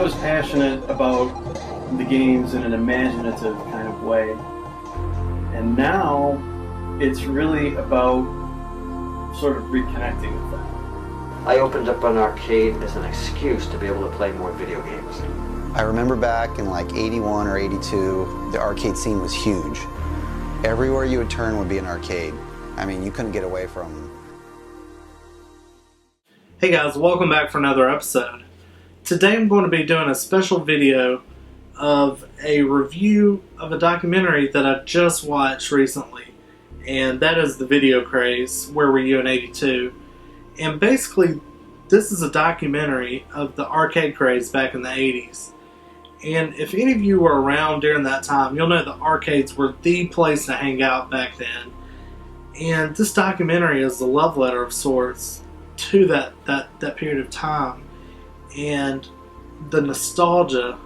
was passionate about the games in an imaginative kind of way. And now it's really about sort of reconnecting with that. I opened up an arcade as an excuse to be able to play more video games. I remember back in like 81 or 82, the arcade scene was huge. Everywhere you would turn would be an arcade. I mean, you couldn't get away from them. Hey guys, welcome back for another episode. Today I'm going to be doing a special video of a review of a documentary that I just watched recently, and that is the video Craze, Where Were You in '82? And basically, this is a documentary of the arcade craze back in the 80s. And if any of you were around during that time, you'll know the arcades were the place to hang out back then. And this documentary is a love letter of sorts to that period of time. And the nostalgia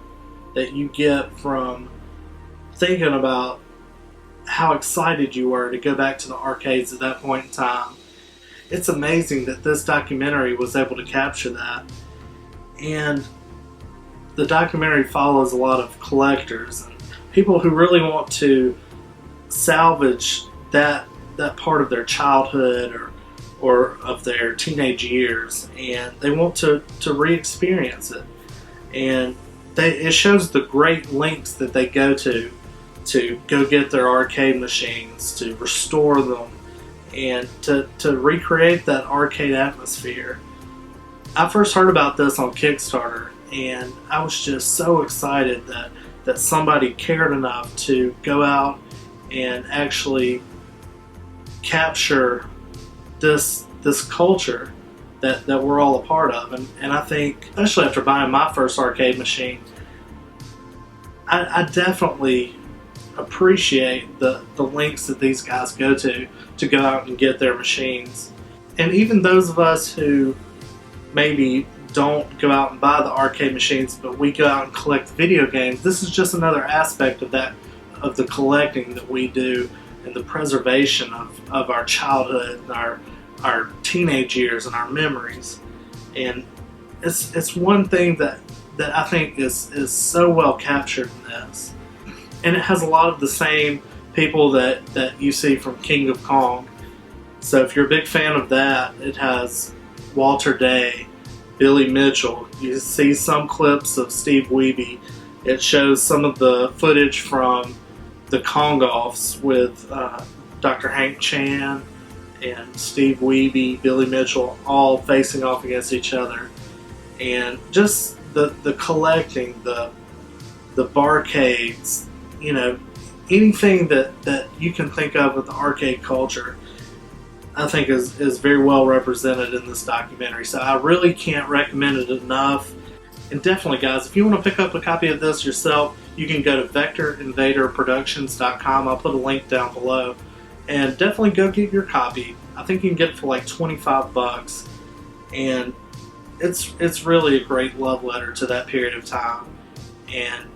that you get from thinking about how excited you were to go back to the arcades at that point in time. It's amazing that this documentary was able to capture that. And the documentary follows a lot of collectors and people who really want to salvage that part of their childhood or of their teenage years, and they want to re-experience it. And it shows the great lengths that they go to go get their arcade machines, to restore them, and to recreate that arcade atmosphere. I first heard about this on Kickstarter, and I was just so excited that somebody cared enough to go out and actually capture this culture that we're all a part of. And I think, especially after buying my first arcade machine, I definitely appreciate the lengths that these guys go to go out and get their machines. And even those of us who maybe don't go out and buy the arcade machines, but we go out and collect video games, this is just another aspect of the collecting that we do, and the preservation of our childhood and our teenage years and our memories. And it's one thing that I think is so well captured in this. And it has a lot of the same people that you see from King of Kong. So if you're a big fan of that, it has Walter Day, Billy Mitchell. You see some clips of Steve Wiebe. It shows some of the footage from the Kong-Offs with Dr. Hank Chan and Steve Wiebe, Billy Mitchell, all facing off against each other. And just the collecting, the barcades, you know, anything that you can think of with the arcade culture, I think is very well represented in this documentary. So I really can't recommend it enough. And definitely, guys, if you want to pick up a copy of this yourself, you can go to vectorinvaderproductions.com. I'll put a link down below. And definitely go get your copy. I think you can get it for like $25. And it's really a great love letter to that period of time. And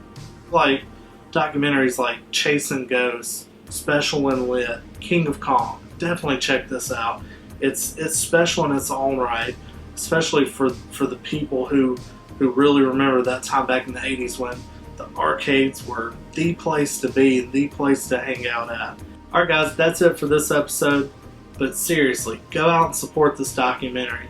like documentaries like Chasing Ghosts, Special and Lit, King of Kong, definitely check this out. It's special in its own right, especially for the people who really remember that time back in the 80s when the arcades were the place to be, the place to hang out at. Alright guys, that's it for this episode, but seriously, go out and support this documentary.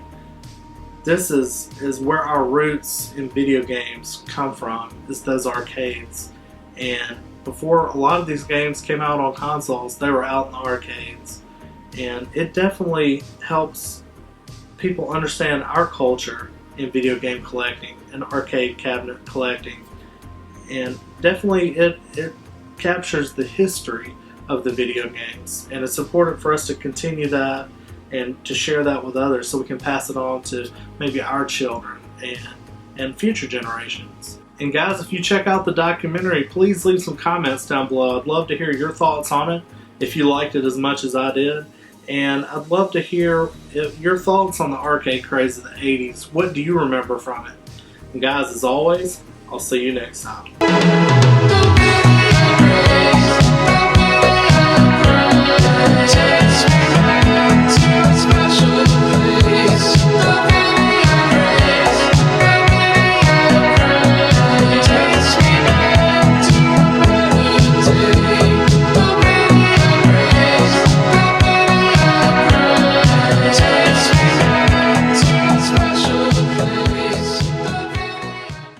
This is where our roots in video games come from, is those arcades. And before a lot of these games came out on consoles, they were out in the arcades. And it definitely helps people understand our culture in video game collecting and arcade cabinet collecting. And definitely it captures the history of the video games. And it's important for us to continue that and to share that with others so we can pass it on to maybe our children and future generations. And guys, if you check out the documentary, please leave some comments down below. I'd love to hear your thoughts on it, if you liked it as much as I did. And I'd love to hear your thoughts on the arcade craze of the 80s. What do you remember from it? And guys, as always, I'll see you next time.